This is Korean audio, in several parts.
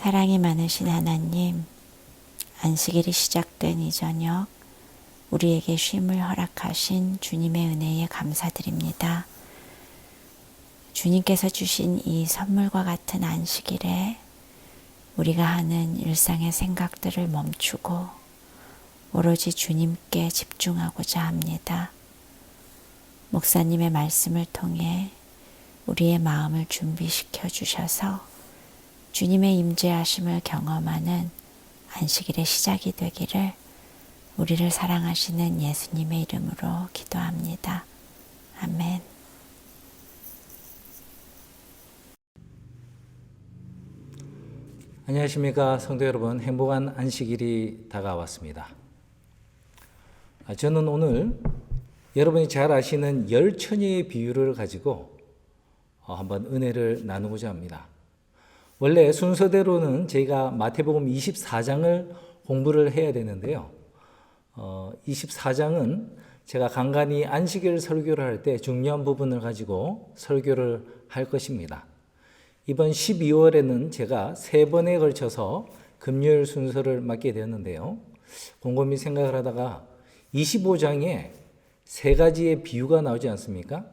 사랑이 많으신 하나님, 안식일이 시작된 이 저녁 우리에게 쉼을 허락하신 주님의 은혜에 감사드립니다. 주님께서 주신 이 선물과 같은 안식일에 우리가 하는 일상의 생각들을 멈추고 오로지 주님께 집중하고자 합니다. 목사님의 말씀을 통해 우리의 마음을 준비시켜 주셔서 주님의 임재하심을 경험하는 안식일의 시작이 되기를 우리를 사랑하시는 예수님의 이름으로 기도합니다. 아멘. 안녕하십니까 성도 여러분, 행복한 안식일이 다가왔습니다. 저는 오늘 여러분이 잘 아시는 열처녀의 비유를 가지고 한번 은혜를 나누고자 합니다. 원래 순서대로는 저희가 마태복음 24장을 공부를 해야 되는데요. 24장은 제가 간간히 안식일 설교를 할 때 중요한 부분을 가지고 설교를 할 것입니다. 이번 12월에는 제가 3번에 걸쳐서 금요일 순서를 맡게 되었는데요. 곰곰이 생각을 하다가 25장에 3가지의 비유가 나오지 않습니까?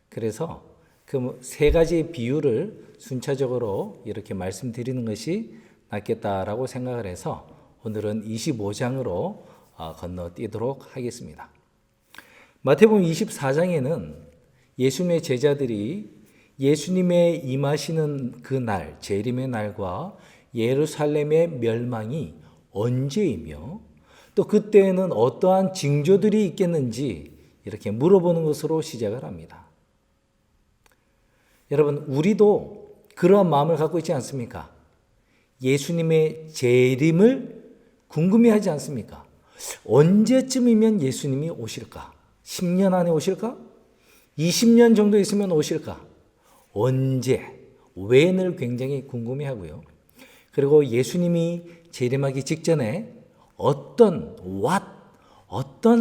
그래서 그 3가지의 비유를 순차적으로 이렇게 말씀드리는 것이 낫겠다라고 생각을 해서 오늘은 25장으로 건너뛰도록 하겠습니다. 마태복음 24장에는 예수님의 제자들이 예수님의 임하시는 그 날, 재림의 날과 예루살렘의 멸망이 언제이며 또 그때에는 어떠한 징조들이 있겠는지 이렇게 물어보는 것으로 시작을 합니다. 여러분, 우리도 그러한 마음을 갖고 있지 않습니까? 예수님의 재림을 궁금해하지 않습니까? 언제쯤이면 예수님이 오실까? 10년 안에 오실까? 20년 정도 있으면 오실까? 언제? 왜를 굉장히 궁금해하고요. 그리고 예수님이 재림하기 직전에 어떤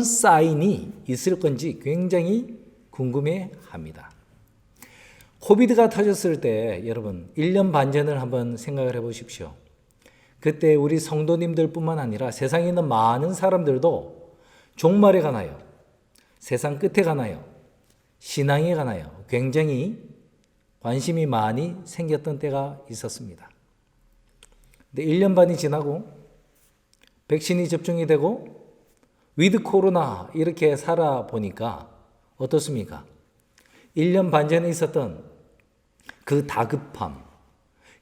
사인이 있을 건지 굉장히 궁금해합니다. 코비드가 터졌을 때 여러분 1년 반 전을 한번 생각을 해보십시오. 그때 우리 성도님들뿐만 아니라 세상에 있는 많은 사람들도 종말에 관하여, 세상 끝에 관하여, 신앙에 관하여 굉장히 관심이 많이 생겼던 때가 있었습니다. 근데 1년 반이 지나고 백신이 접종이 되고 위드 코로나 이렇게 살아보니까 어떻습니까? 1년 반 전에 있었던 그 다급함,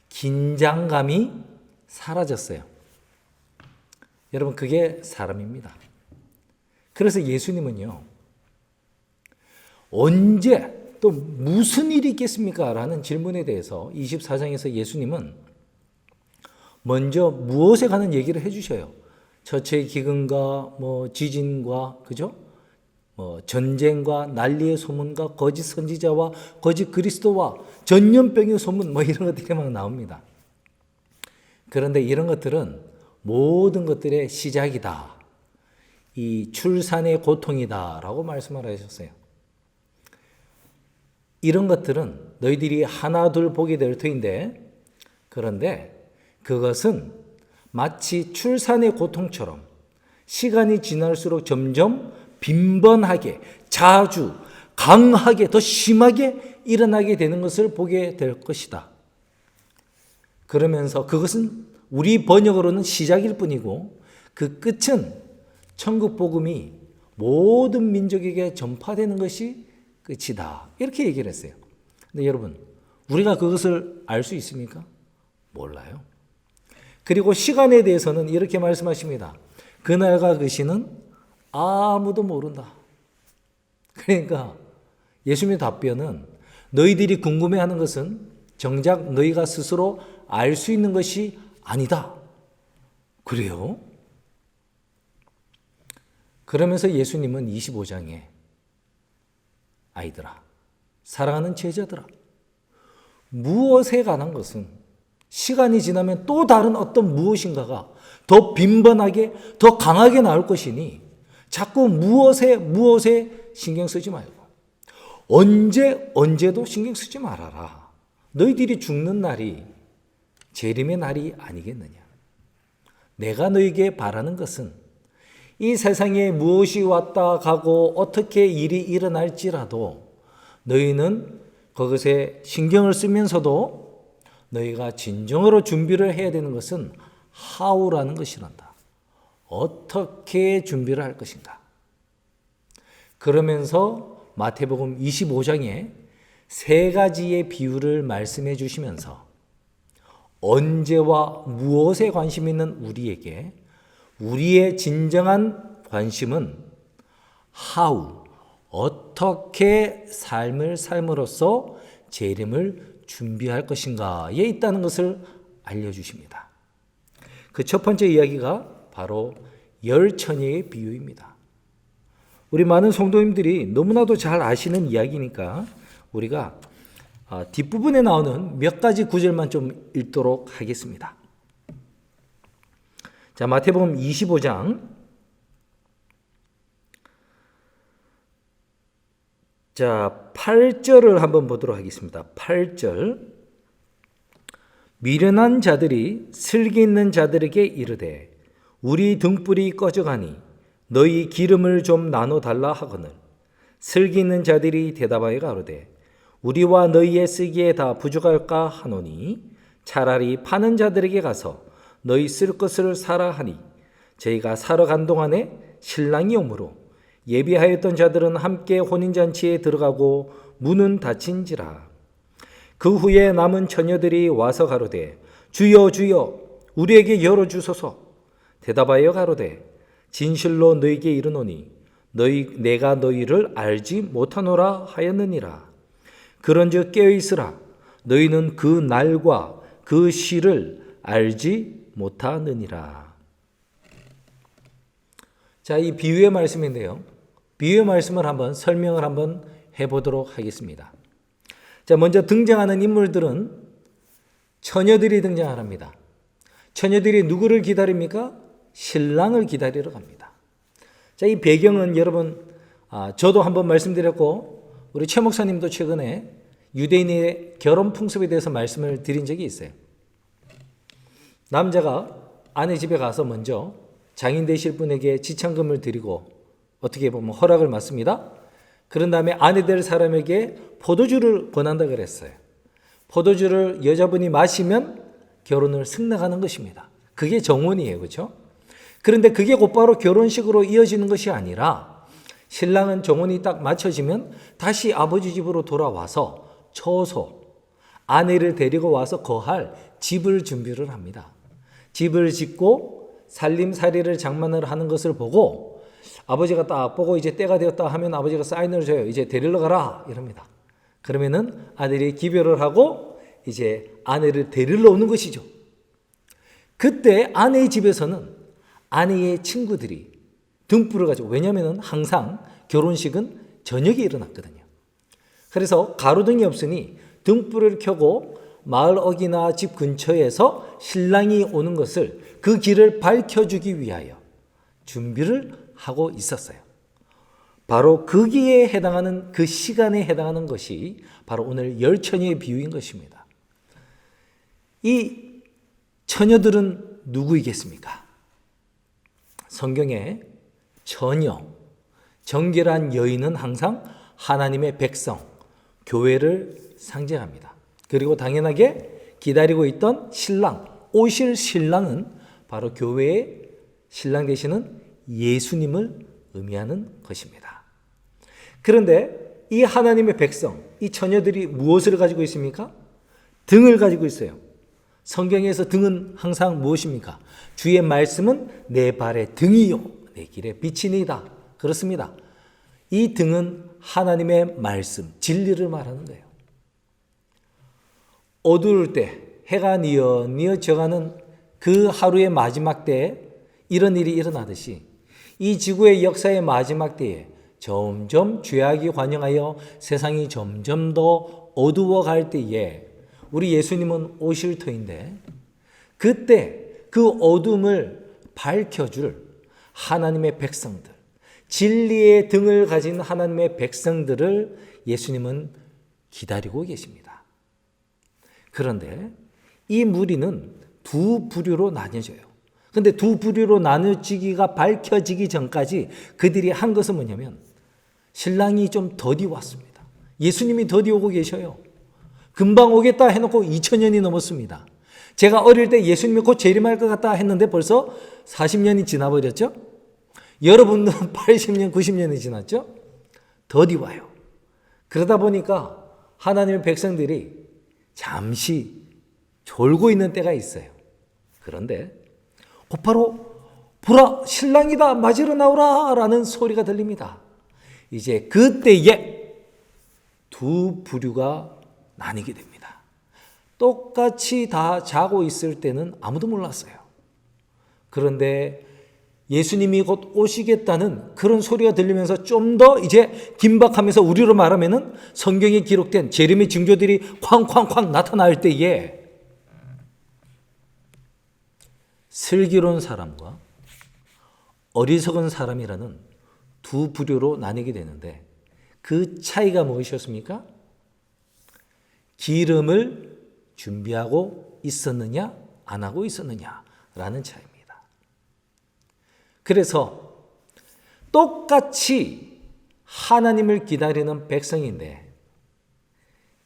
긴장감이 사라졌어요. 여러분, 그게 사람입니다. 그래서 예수님은요, 언제 또 무슨 일이 있겠습니까? 라는 질문에 대해서 24장에서 예수님은 먼저 무엇에 관한 얘기를 해주셔요. 처처의 기근과 지진과 그죠? 전쟁과 난리의 소문과 거짓 선지자와 거짓 그리스도와 전염병의 소문 이런 것들이 막 나옵니다. 그런데 이런 것들은 모든 것들의 시작이다. 이 출산의 고통이다라고 말씀을 하셨어요. 이런 것들은 너희들이 하나 둘 보게 될 터인데, 그런데 그것은 마치 출산의 고통처럼 시간이 지날수록 점점 빈번하게, 자주, 강하게, 더 심하게 일어나게 되는 것을 보게 될 것이다. 그러면서 그것은 우리 번역으로는 시작일 뿐이고 그 끝은 천국 복음이 모든 민족에게 전파되는 것이 끝이다. 이렇게 얘기를 했어요. 근데 여러분, 우리가 그것을 알 수 있습니까? 몰라요. 그리고 시간에 대해서는 이렇게 말씀하십니다. 그날과 그 시는 아무도 모른다. 그러니까 예수님의 답변은 너희들이 궁금해하는 것은 정작 너희가 스스로 알 수 있는 것이 아니다. 그래요? 그러면서 예수님은 25장에 아이들아, 사랑하는 제자들아, 무엇에 관한 것은 시간이 지나면 또 다른 어떤 무엇인가가 더 빈번하게, 더 강하게 나올 것이니 자꾸 무엇에 신경 쓰지 말고 언제도 신경 쓰지 말아라. 너희들이 죽는 날이 재림의 날이 아니겠느냐. 내가 너희에게 바라는 것은 이 세상에 무엇이 왔다 가고 어떻게 일이 일어날지라도 너희는 그것에 신경을 쓰면서도 너희가 진정으로 준비를 해야 되는 것은 how라는 것이란다. 어떻게 준비를 할 것인가. 그러면서 마태복음 25장에 세 가지의 비유를 말씀해 주시면서 언제와 무엇에 관심 있는 우리에게 우리의 진정한 관심은 how, 어떻게 삶을 삶으로써 재림을 준비할 것인가에 있다는 것을 알려주십니다. 그 첫 번째 이야기가 바로 열처녀의 비유입니다. 우리 많은 성도님들이 너무나도 잘 아시는 이야기니까 우리가 뒷부분에 나오는 몇 가지 구절만 좀 읽도록 하겠습니다. 자, 마태복음 25장 자, 8절을 한번 보도록 하겠습니다. 8절. 미련한 자들이 슬기 있는 자들에게 이르되 우리 등불이 꺼져가니 너희 기름을 좀 나눠 달라 하거늘 슬기 있는 자들이 대답하여 가로되 우리와 너희의 쓰기에 다 부족할까 하노니 차라리 파는 자들에게 가서 너희 쓸 것을 사라 하니 저희가 사러 간 동안에 신랑이 오므로 예비하였던 자들은 함께 혼인잔치에 들어가고 문은 닫힌지라. 그 후에 남은 처녀들이 와서 가로되 주여 주여 우리에게 열어주소서. 대답하여 가로되 진실로 너희에게 이르노니 내가 너희를 알지 못하노라 하였느니라. 그런즉 깨어있으라. 너희는 그 날과 그 시를 알지 못하느니라. 자, 이 비유의 말씀인데요. 비유의 말씀을 설명을 한번 해보도록 하겠습니다. 자, 먼저 등장하는 인물들은 처녀들이 등장합니다. 처녀들이 누구를 기다립니까? 신랑을 기다리러 갑니다. 자, 이 배경은 여러분, 저도 한번 말씀드렸고, 우리 최 목사님도 최근에 유대인의 결혼 풍습에 대해서 말씀을 드린 적이 있어요. 남자가 아내 집에 가서 먼저 장인 되실 분에게 지참금을 드리고 어떻게 보면 허락을 받습니다. 그런 다음에 아내 될 사람에게 포도주를 권한다 그랬어요. 포도주를 여자분이 마시면 결혼을 승낙하는 것입니다. 그게 정혼이에요. 그렇죠? 그런데 그게 곧바로 결혼식으로 이어지는 것이 아니라 신랑은 정혼이 딱 마쳐지면 다시 아버지 집으로 돌아와서 처소, 아내를 데리고 와서 거할 집을 준비를 합니다. 집을 짓고 살림살이를 장만을 하는 것을 보고 아버지가 딱 보고 이제 때가 되었다 하면 아버지가 사인을 줘요. 이제 데리러 가라 이럽니다. 그러면은 아들이 기별을 하고 이제 아내를 데리러 오는 것이죠. 그때 아내의 집에서는 아내의 친구들이 등불을 가지고, 왜냐하면 항상 결혼식은 저녁에 일어났거든요. 그래서 가로등이 없으니 등불을 켜고 마을 어귀나 집 근처에서 신랑이 오는 것을, 그 길을 밝혀주기 위하여 준비를 하고 있었어요. 바로 거기에 해당하는, 그 시간에 해당하는 것이 바로 오늘 열 처녀의 비유인 것입니다. 이 처녀들은 누구이겠습니까? 성경에 처녀, 정결한 여인은 항상 하나님의 백성, 교회를 상징합니다. 그리고 당연하게 기다리고 있던 신랑, 오실 신랑은 바로 교회의 신랑 되시는 예수님을 의미하는 것입니다. 그런데 이 하나님의 백성, 이 처녀들이 무엇을 가지고 있습니까? 등을 가지고 있어요. 성경에서 등은 항상 무엇입니까? 주의 말씀은 내 발의 등이요 내 길의 빛이니이다. 그렇습니다. 이 등은 하나님의 말씀, 진리를 말하는 거예요. 어두울 때 해가 뉘어뉘어 져가는 그 하루의 마지막 때에 이런 일이 일어나듯이 이 지구의 역사의 마지막 때에 점점 죄악이 관영하여 세상이 점점 더 어두워갈 때에 우리 예수님은 오실 터인데, 그때 그 어둠을 밝혀줄 하나님의 백성들, 진리의 등을 가진 하나님의 백성들을 예수님은 기다리고 계십니다. 그런데 이 무리는 두 부류로 나뉘어져요. 근데 두 부류로 나눠지기가 밝혀지기 전까지 그들이 한 것은 뭐냐면, 신랑이 좀 더디 왔습니다. 예수님이 더디 오고 계셔요. 금방 오겠다 해놓고 2000년이 넘었습니다. 제가 어릴 때 예수님이 곧 재림할 것 같다 했는데 벌써 40년이 지나버렸죠? 여러분들은 80년, 90년이 지났죠? 더디 와요. 그러다 보니까 하나님의 백성들이 잠시 졸고 있는 때가 있어요. 그런데 곧바로 보라, 신랑이다, 맞으러 나오라 라는 소리가 들립니다. 이제 그때에 두 부류가 나뉘게 됩니다. 똑같이 다 자고 있을 때는 아무도 몰랐어요. 그런데 예수님이 곧 오시겠다는 그런 소리가 들리면서 좀 더 이제 긴박하면서, 우리로 말하면은 성경에 기록된 재림의 징조들이 쾅쾅쾅 나타날 때에 슬기로운 사람과 어리석은 사람이라는 두 부류로 나뉘게 되는데, 그 차이가 무엇이었습니까? 기름을 준비하고 있었느냐 안 하고 있었느냐라는 차이입니다. 그래서 똑같이 하나님을 기다리는 백성인데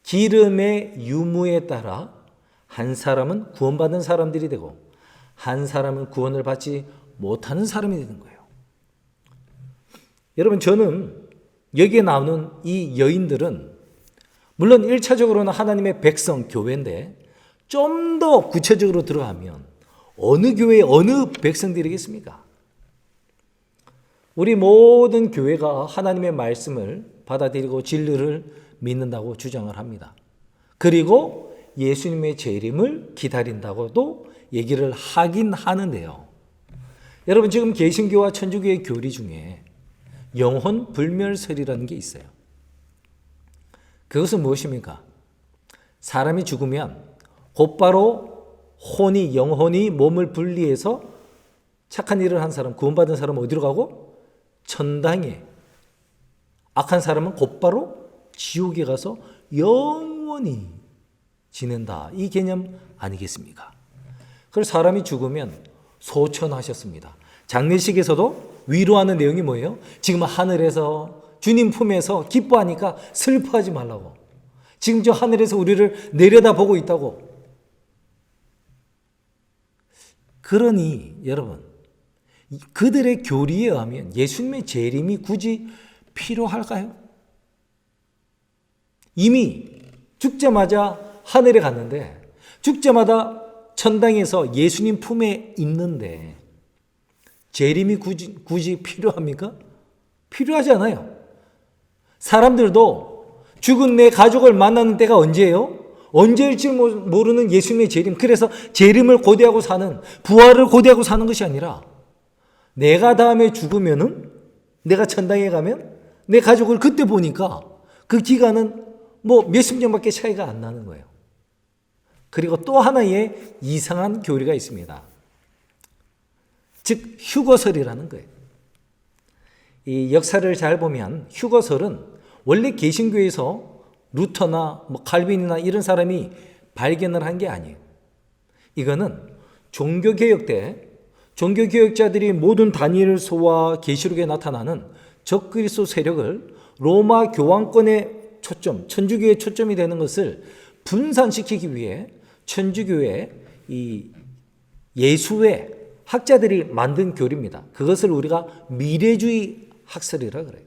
기름의 유무에 따라 한 사람은 구원받는 사람들이 되고 한 사람은 구원을 받지 못하는 사람이 되는 거예요. 여러분, 저는 여기에 나오는 이 여인들은 물론 1차적으로는 하나님의 백성, 교회인데 좀 더 구체적으로 들어가면 어느 교회의 어느 백성들이겠습니까? 우리 모든 교회가 하나님의 말씀을 받아들이고 진리를 믿는다고 주장을 합니다. 그리고 예수님의 재림을 기다린다고도 얘기를 하긴 하는데요. 여러분, 지금 개신교와 천주교의 교리 중에 영혼 불멸설이라는 게 있어요. 그것은 무엇입니까? 사람이 죽으면 곧바로 영혼이 몸을 분리해서 착한 일을 한 사람, 구원받은 사람은 어디로 가고? 천당에. 악한 사람은 곧바로 지옥에 가서 영원히 지낸다. 이 개념 아니겠습니까? 그래서 사람이 죽으면 소천하셨습니다. 장례식에서도 위로하는 내용이 뭐예요? 지금 하늘에서 주님 품에서 기뻐하니까 슬퍼하지 말라고. 지금 저 하늘에서 우리를 내려다보고 있다고. 그러니 여러분, 그들의 교리에 의하면 예수님의 재림이 굳이 필요할까요? 이미 죽자마자 하늘에 갔는데, 죽자마자 천당에서 예수님 품에 있는데 재림이 굳이 필요합니까? 필요하지 않아요. 사람들도 죽은 내 가족을 만나는 때가 언제예요? 언제일지 모르는 예수님의 재림. 그래서 재림을 고대하고 사는, 부활을 고대하고 사는 것이 아니라 내가 다음에 죽으면은, 내가 천당에 가면 내 가족을 그때 보니까 그 기간은 뭐 몇십 년밖에 차이가 안 나는 거예요. 그리고 또 하나의 이상한 교리가 있습니다. 즉 휴거설이라는 거예요. 이 역사를 잘 보면 휴거설은 원래 개신교에서 루터나 칼빈이나 이런 사람이 발견을 한 게 아니에요. 이거는 종교개혁 때 종교개혁자들이 모든 다니엘서와 계시록에 나타나는 적그리스도 세력을 로마 교황권의 초점, 천주교의 초점이 되는 것을 분산시키기 위해 천주교의 이 예수의 학자들이 만든 교리입니다. 그것을 우리가 미래주의 학설이라 그래요.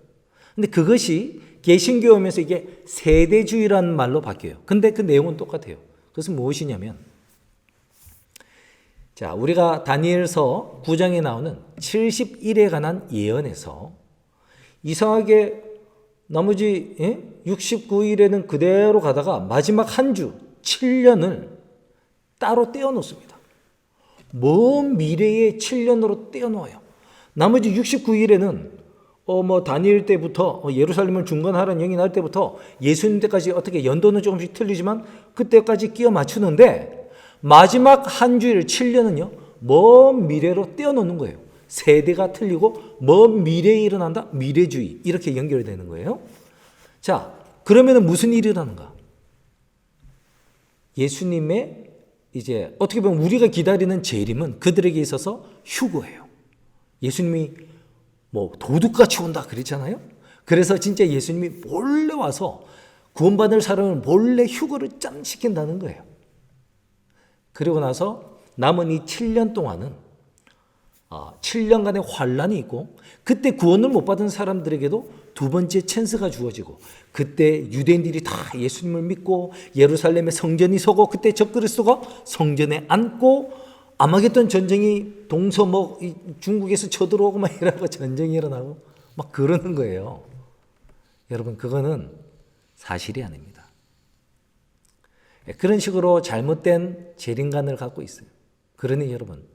근데 그것이 개신교에 오면서 이게 세대주의라는 말로 바뀌어요. 근데 그 내용은 똑같아요. 그것은 무엇이냐면, 자, 우리가 다니엘서 9장에 나오는 70일에 관한 예언에서 이상하게 나머지 69일에는 그대로 가다가 마지막 한 주 7년을 따로 떼어놓습니다. 먼 미래의 7년으로 떼어놓아요. 나머지 69일에는 다니엘 때부터 예루살렘을 중건하라는 영이 날 때부터 예수님 때까지 어떻게 연도는 조금씩 틀리지만 그때까지 끼워 맞추는데, 마지막 한 주일 7년은요 먼 미래로 떼어놓는 거예요. 세대가 틀리고 먼 미래에 일어난다, 미래주의, 이렇게 연결되는 거예요. 자, 그러면 무슨 일이 일어나는가? 예수님의 이제 어떻게 보면 우리가 기다리는 재림은 그들에게 있어서 휴거예요. 예수님이 도둑같이 온다 그랬잖아요. 그래서 진짜 예수님이 몰래 와서 구원받을 사람을 몰래 휴거를 짠 시킨다는 거예요. 그리고 나서 남은 이 7년 동안은 7년간의 환란이 있고, 그때 구원을 못 받은 사람들에게도 두 번째 찬스가 주어지고, 그때 유대인들이 다 예수님을 믿고 예루살렘에 성전이 서고, 그때 적그리스도가 성전에 앉고 아마겟돈 전쟁이 중국에서 쳐들어오고 막 이러고 전쟁이 일어나고 막 그러는 거예요. 여러분, 그거는 사실이 아닙니다. 그런 식으로 잘못된 재림관을 갖고 있어요. 그러니 여러분,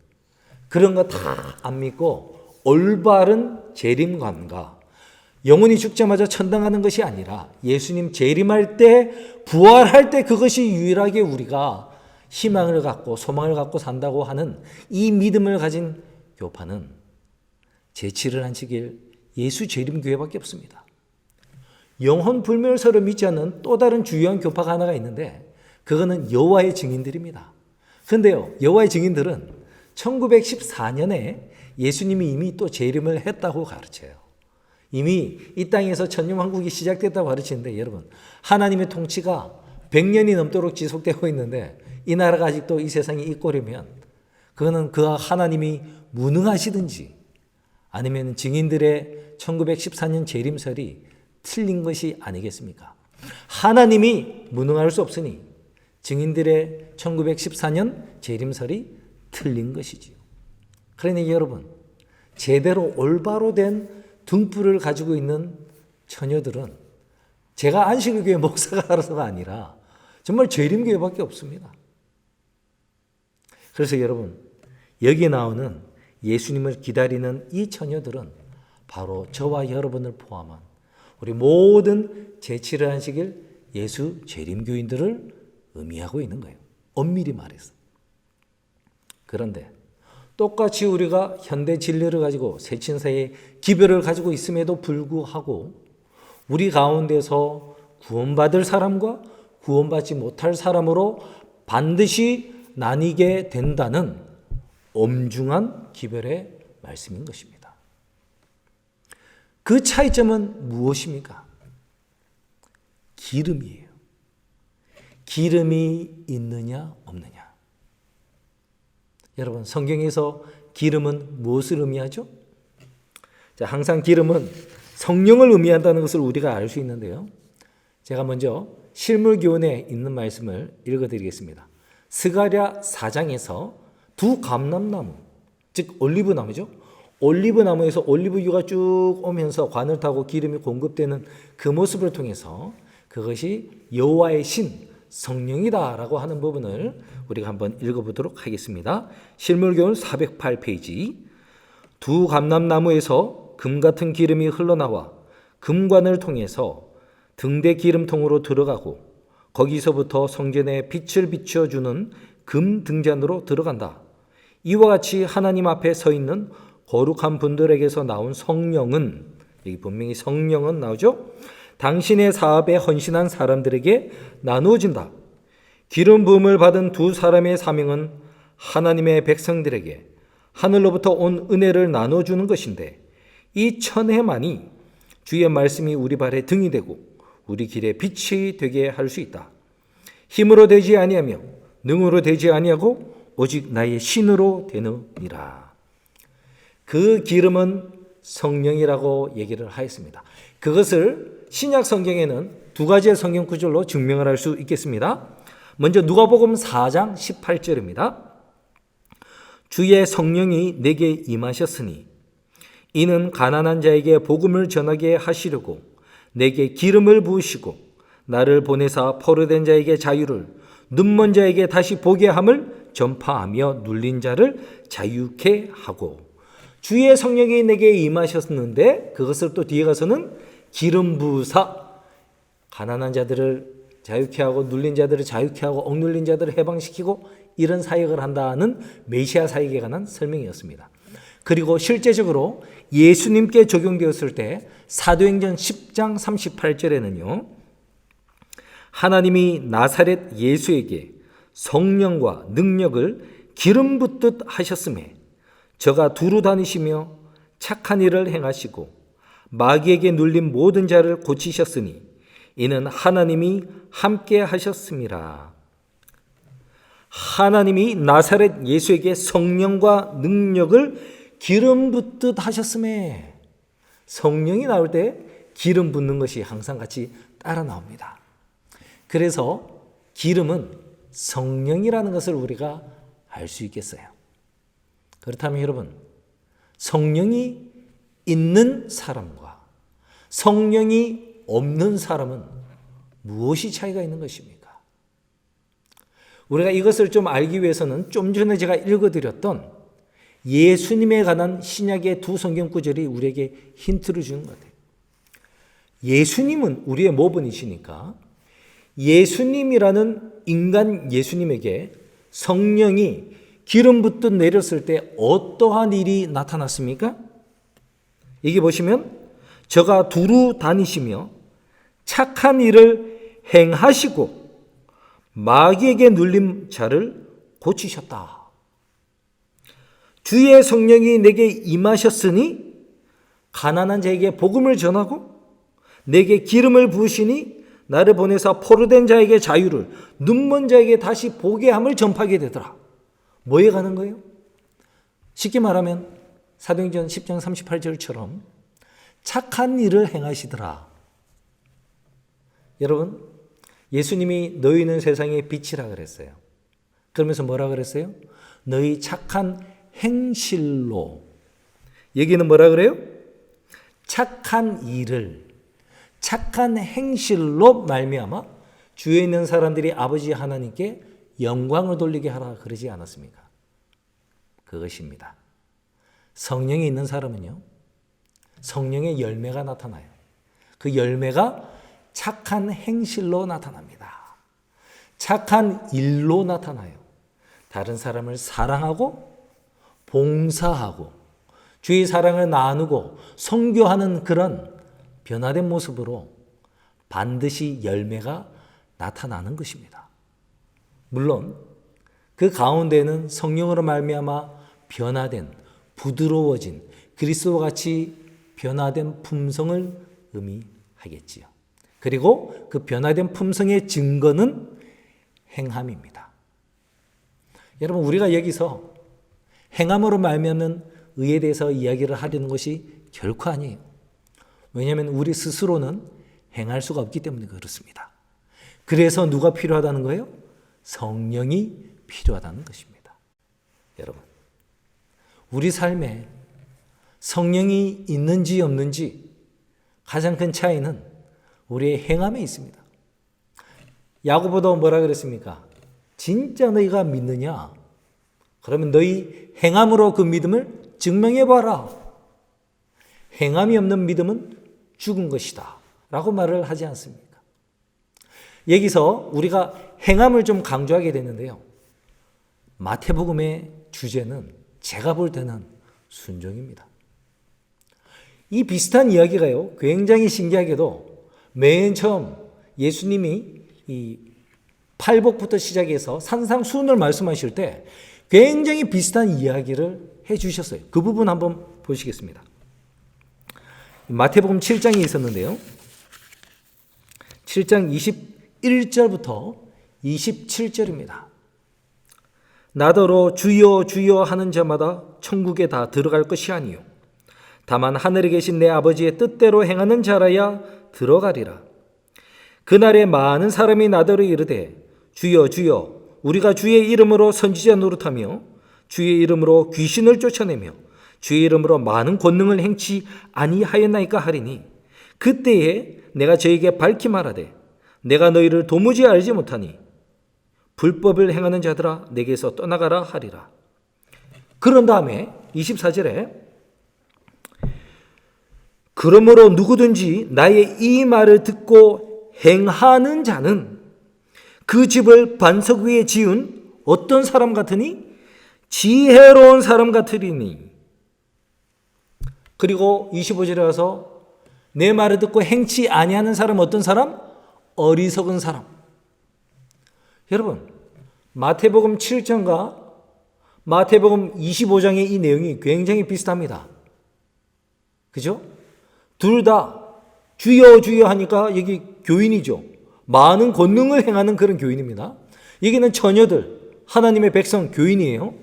그런 거 다 안 믿고 올바른 재림관과 영혼이 죽자마자 천당하는 것이 아니라 예수님 재림할 때, 부활할 때 그것이 유일하게 우리가 희망을 갖고 소망을 갖고 산다고 하는 이 믿음을 가진 교파는 제7을 안식일 예수 재림교회밖에 없습니다. 영혼 불멸설을 믿지 않는 또 다른 주요한 교파가 하나가 있는데, 그거는 여호와의 증인들입니다. 그런데요, 여호와의 증인들은 1914년에 예수님이 이미 또 재림을 했다고 가르쳐요. 이미 이 땅에서 천년왕국이 시작됐다고 가르치는데, 여러분, 하나님의 통치가 100년이 넘도록 지속되고 있는데 이 나라가 아직도 이 세상에 있고려면 그거는 그 하나님이 무능하시든지 아니면 증인들의 1914년 재림설이 틀린 것이 아니겠습니까? 하나님이 무능할 수 없으니 증인들의 1914년 재림설이 틀린 것이지요. 그러니 여러분, 제대로 올바로 된 등불을 가지고 있는 처녀들은 제가 안식일교회 목사가 알아서가 아니라 정말 재림교회밖에 없습니다. 그래서 여러분, 여기 나오는 예수님을 기다리는 이 처녀들은 바로 저와 여러분을 포함한 우리 모든 제7을 안식일 예수 재림교인들을 의미하고 있는 거예요. 엄밀히 말해서. 그런데 똑같이 우리가 현대 진리를 가지고 세친사의 기별을 가지고 있음에도 불구하고 우리 가운데서 구원받을 사람과 구원받지 못할 사람으로 반드시 나뉘게 된다는 엄중한 기별의 말씀인 것입니다. 그 차이점은 무엇입니까? 기름이에요. 기름이 있느냐 없느냐. 여러분, 성경에서 기름은 무엇을 의미하죠? 자, 항상 기름은 성령을 의미한다는 것을 우리가 알 수 있는데요. 제가 먼저 실물교훈에 있는 말씀을 읽어드리겠습니다. 스가랴 4장에서 두 감람나무, 즉 올리브나무죠. 올리브나무에서 올리브유가 쭉 오면서 관을 타고 기름이 공급되는 그 모습을 통해서 그것이 여호와의 신, 성령이다라고 하는 부분을 우리가 한번 읽어보도록 하겠습니다. 실물교훈 408페이지. 두 감람나무에서 금 같은 기름이 흘러나와 금관을 통해서 등대 기름통으로 들어가고 거기서부터 성전에 빛을 비춰주는 금 등잔으로 들어간다. 이와 같이 하나님 앞에 서 있는 거룩한 분들에게서 나온 성령은, 여기 분명히 성령은 나오죠? 당신의 사업에 헌신한 사람들에게 나누어진다. 기름 부음을 받은 두 사람의 사명은 하나님의 백성들에게 하늘로부터 온 은혜를 나눠주는 것인데 이 천혜만이 주의 말씀이 우리 발에 등이 되고 우리 길에 빛이 되게 할 수 있다. 힘으로 되지 아니하며 능으로 되지 아니하고 오직 나의 신으로 되느니라. 그 기름은 성령이라고 얘기를 하였습니다. 그것을 신약 성경에는 두 가지의 성경 구절로 증명을 할 수 있겠습니다. 먼저 누가복음 4장 18절입니다. 주의 성령이 내게 임하셨으니 이는 가난한 자에게 복음을 전하게 하시려고 내게 기름을 부으시고 나를 보내사 포로된 자에게 자유를, 눈먼 자에게 다시 보게 함을 전파하며 눌린 자를 자유케 하고. 주의 성령이 내게 임하셨는데 그것을 또 뒤에 가서는 기름 부으사 가난한 자들을 자유케 하고 눌린 자들을 자유케 하고 억눌린 자들을 해방시키고 이런 사역을 한다는 메시아 사역에 관한 설명이었습니다. 그리고 실제적으로 예수님께 적용되었을 때 사도행전 10장 38절에는요. 하나님이 나사렛 예수에게 성령과 능력을 기름 붓듯 하셨음에 저가 두루 다니시며 착한 일을 행하시고 마귀에게 눌린 모든 자를 고치셨으니 이는 하나님이 함께 하셨음이라. 하나님이 나사렛 예수에게 성령과 능력을 기름 붓듯 하셨음에, 성령이 나올 때 기름 붓는 것이 항상 같이 따라 나옵니다. 그래서 기름은 성령이라는 것을 우리가 알 수 있겠어요. 그렇다면 여러분, 성령이 있는 사람과 성령이 없는 사람은 무엇이 차이가 있는 것입니까? 우리가 이것을 좀 알기 위해서는 좀 전에 제가 읽어드렸던 예수님에 관한 신약의 두 성경 구절이 우리에게 힌트를 주는 것 같아요. 예수님은 우리의 모본이시니까 예수님이라는 인간 예수님에게 성령이 기름 붓듯 내렸을 때 어떠한 일이 나타났습니까? 여기 보시면 저가 두루 다니시며 착한 일을 행하시고 마귀에게 눌린 자를 고치셨다. 주의 성령이 내게 임하셨으니 가난한 자에게 복음을 전하고 내게 기름을 부으시니 나를 보내사 포로된 자에게 자유를, 눈먼 자에게 다시 보게 함을 전파하게 되더라. 뭐에 관한 거예요? 쉽게 말하면 사도행전 10장 38절처럼 착한 일을 행하시더라. 여러분, 예수님이 너희는 세상의 빛이라 그랬어요. 그러면서 뭐라 그랬어요? 너희 착한 행실로. 여기는 뭐라 그래요? 착한 일을, 착한 행실로 말미암아 주위에 있는 사람들이 아버지 하나님께 영광을 돌리게 하라 그러지 않았습니까? 그것입니다. 성령이 있는 사람은요, 성령의 열매가 나타나요. 그 열매가 착한 행실로 나타납니다. 착한 일로 나타나요. 다른 사람을 사랑하고 봉사하고 주의 사랑을 나누고 선교하는 그런 변화된 모습으로 반드시 열매가 나타나는 것입니다. 물론 그 가운데는 성령으로 말미암아 변화된 부드러워진 그리스도와 같이 변화된 품성을 의미하겠지요. 그리고 그 변화된 품성의 증거는 행함입니다. 여러분, 우리가 여기서 행함으로 말미암는 의에 대해서 이야기를 하려는 것이 결코 아니에요. 왜냐하면 우리 스스로는 행할 수가 없기 때문에 그렇습니다. 그래서 누가 필요하다는 거예요? 성령이 필요하다는 것입니다. 여러분, 우리 삶에 성령이 있는지 없는지 가장 큰 차이는 우리의 행함에 있습니다. 야고보도 뭐라 그랬습니까? 진짜 너희가 믿느냐? 그러면 너희 행함으로 그 믿음을 증명해봐라. 행함이 없는 믿음은 죽은 것이다 라고 말을 하지 않습니까? 여기서 우리가 행함을 좀 강조하게 되는데요, 마태복음의 주제는 제가 볼 때는 순종입니다. 이 비슷한 이야기가요, 굉장히 신기하게도 맨 처음 예수님이 이 팔복부터 시작해서 산상수훈을 말씀하실 때 굉장히 비슷한 이야기를 해 주셨어요. 그 부분 한번 보시겠습니다. 마태복음 7장이 있었는데요, 7장 21절부터 27절입니다. 나더러 주여 주여 하는 자마다 천국에 다 들어갈 것이 아니요 다만 하늘에 계신 내 아버지의 뜻대로 행하는 자라야 들어가리라. 그날에 많은 사람이 나더러 이르되 주여 주여 우리가 주의 이름으로 선지자 노릇하며 주의 이름으로 귀신을 쫓아내며 주의 이름으로 많은 권능을 행치 아니하였나이까 하리니 그때에 내가 저에게 밝히 말하되 내가 너희를 도무지 알지 못하니 불법을 행하는 자들아 내게서 떠나가라 하리라. 그런 다음에 24절에 그러므로 누구든지 나의 이 말을 듣고 행하는 자는 그 집을 반석 위에 지은 어떤 사람 같으니 지혜로운 사람 같으리니. 그리고 25절에 와서 내 말을 듣고 행치 아니하는 사람 어떤 사람? 어리석은 사람. 여러분, 마태복음 7장과 마태복음 25장의 이 내용이 굉장히 비슷합니다. 그죠? 둘 다 주여 주여 하니까 여기 교인이죠. 많은 권능을 행하는 그런 교인입니다. 여기는 처녀들, 하나님의 백성 교인이에요.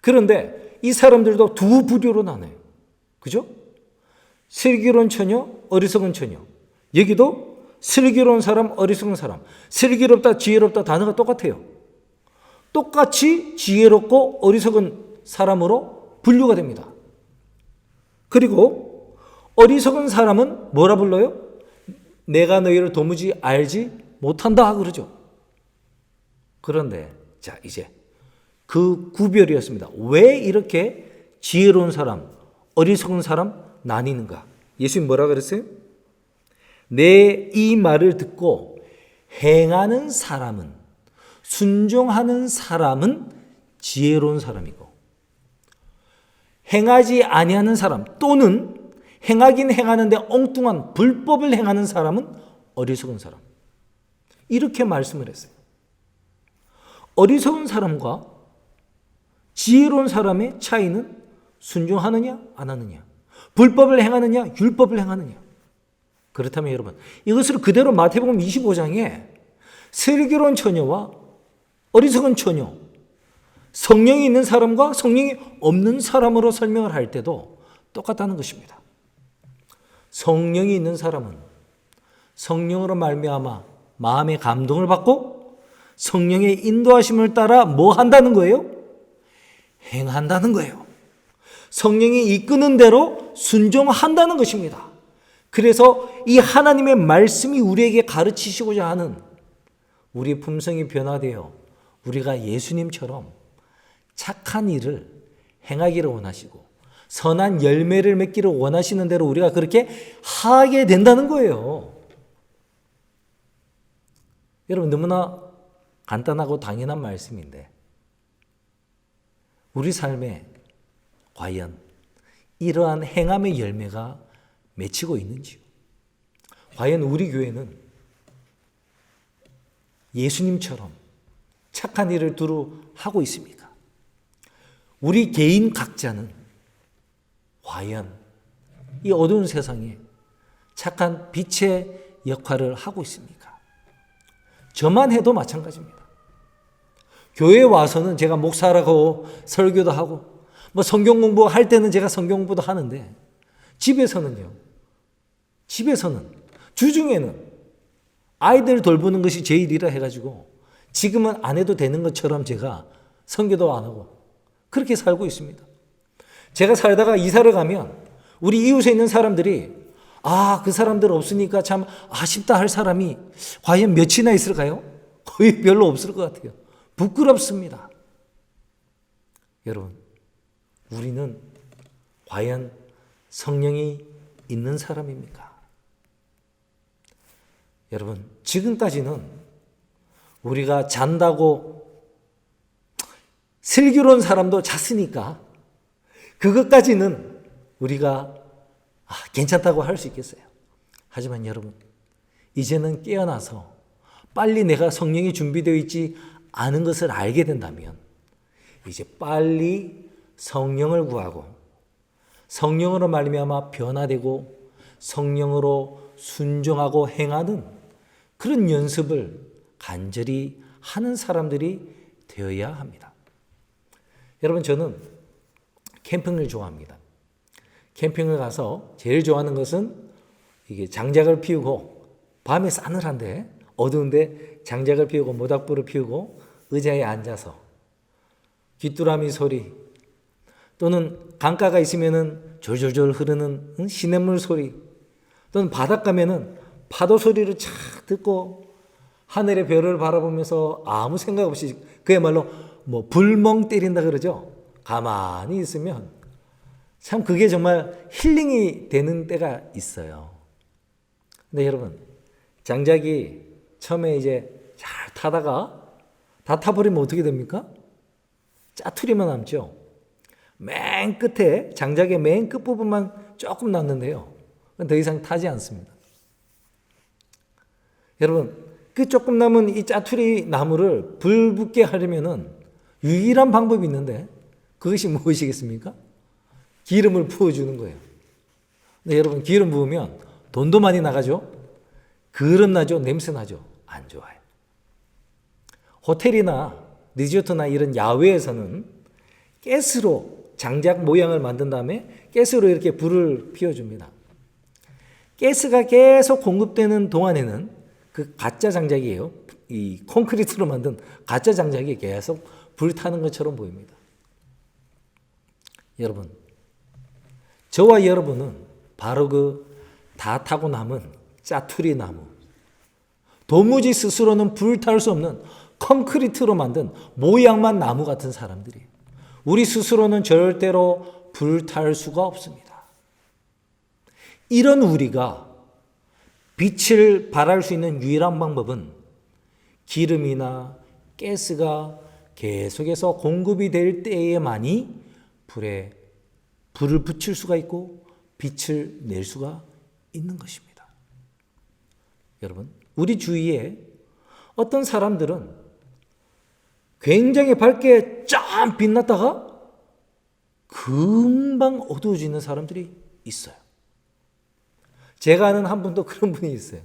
그런데 이 사람들도 두 부류로 나눠요. 그죠? 슬기로운 처녀, 어리석은 처녀. 여기도 슬기로운 사람, 어리석은 사람. 슬기롭다, 지혜롭다 단어가 똑같아요. 똑같이 지혜롭고 어리석은 사람으로 분류가 됩니다. 그리고 어리석은 사람은 뭐라 불러요? 내가 너희를 도무지 알지 못한다 그러죠. 그런데 자, 이제 그 구별이었습니다. 왜 이렇게 지혜로운 사람, 어리석은 사람 나뉘는가? 예수님 뭐라 그랬어요? 내 이 말을 듣고 행하는 사람은, 순종하는 사람은 지혜로운 사람이고, 행하지 아니하는 사람 또는 행하긴 행하는데 엉뚱한 불법을 행하는 사람은 어리석은 사람. 이렇게 말씀을 했어요. 어리석은 사람과 지혜로운 사람의 차이는 순종하느냐 안 하느냐, 불법을 행하느냐 율법을 행하느냐. 그렇다면 여러분, 이것을 그대로 마태복음 25장에 슬기로운 처녀와 어리석은 처녀, 성령이 있는 사람과 성령이 없는 사람으로 설명을 할 때도 똑같다는 것입니다. 성령이 있는 사람은 성령으로 말미암아 마음의 감동을 받고 성령의 인도하심을 따라 뭐 한다는 거예요? 행한다는 거예요. 성령이 이끄는 대로 순종한다는 것입니다. 그래서 이 하나님의 말씀이 우리에게 가르치시고자 하는 우리의 품성이 변화되어 우리가 예수님처럼 착한 일을 행하기를 원하시고 선한 열매를 맺기를 원하시는 대로 우리가 그렇게 하게 된다는 거예요. 여러분, 너무나 간단하고 당연한 말씀인데 우리 삶에 과연 이러한 행함의 열매가 맺히고 있는지요? 과연 우리 교회는 예수님처럼 착한 일을 두루 하고 있습니까? 우리 개인 각자는 과연 이 어두운 세상에 착한 빛의 역할을 하고 있습니까? 저만 해도 마찬가지입니다. 교회에 와서는 제가 목사라고 설교도 하고 성경 공부할 때는 제가 성경 공부도 하는데 집에서는 주중에는 아이들 돌보는 것이 제 일이라 해가지고 지금은 안 해도 되는 것처럼 제가 선교도 안 하고 그렇게 살고 있습니다. 제가 살다가 이사를 가면 우리 이웃에 있는 사람들이 그 사람들 없으니까 참 아쉽다 할 사람이 과연 몇이나 있을까요? 거의 별로 없을 것 같아요. 부끄럽습니다. 여러분, 우리는 과연 성령이 있는 사람입니까? 여러분, 지금까지는 우리가 잔다고 슬기로운 사람도 잤으니까 그것까지는 우리가 괜찮다고 할 수 있겠어요. 하지만 여러분, 이제는 깨어나서 빨리 내가 성령이 준비되어 있지 않은 것을 알게 된다면 이제 빨리 성령을 구하고 성령으로 말미암아 변화되고 성령으로 순종하고 행하는 그런 연습을 간절히 하는 사람들이 되어야 합니다. 여러분, 저는 캠핑을 좋아합니다. 캠핑을 가서 제일 좋아하는 것은 이게 장작을 피우고 밤에 싸늘한데 어두운데 장작을 피우고 모닥불을 피우고 의자에 앉아서 귀뚜라미 소리 또는 강가가 있으면은 졸졸졸 흐르는 시냇물 소리 또는 바닷가면은 파도 소리를 착 듣고 하늘의 별을 바라보면서 아무 생각 없이 그야말로 불멍 때린다 그러죠. 가만히 있으면 참 그게 정말 힐링이 되는 때가 있어요. 근데 여러분, 장작이 처음에 이제 잘 타다가 다 타버리면 어떻게 됩니까? 짜투리만 남죠. 맨 끝에 장작의 맨 끝부분만 조금 남는데요. 더 이상 타지 않습니다. 여러분, 그 조금 남은 이 짜투리 나무를 불 붙게 하려면은 유일한 방법이 있는데 그것이 무엇이겠습니까? 기름을 부어주는 거예요. 근데 여러분, 기름 부으면 돈도 많이 나가죠? 그릇 나죠? 냄새 나죠? 안 좋아요. 호텔이나 리조트나 이런 야외에서는 가스로 장작 모양을 만든 다음에 가스로 이렇게 불을 피워줍니다. 가스가 계속 공급되는 동안에는 그 가짜 장작이에요. 이 콘크리트로 만든 가짜 장작이 계속 불타는 것처럼 보입니다. 여러분, 저와 여러분은 바로 그 다 타고 남은 짜투리 나무, 도무지 스스로는 불탈 수 없는 콘크리트로 만든 모양만 나무 같은 사람들이에요. 우리 스스로는 절대로 불탈 수가 없습니다. 이런 우리가 빛을 발할 수 있는 유일한 방법은 기름이나 가스가 계속해서 공급이 될 때에만이 불에 불을 붙일 수가 있고 빛을 낼 수가 있는 것입니다. 여러분, 우리 주위에 어떤 사람들은 굉장히 밝게 쫙 빛났다가 금방 어두워지는 사람들이 있어요. 제가 아는 한 분도 그런 분이 있어요.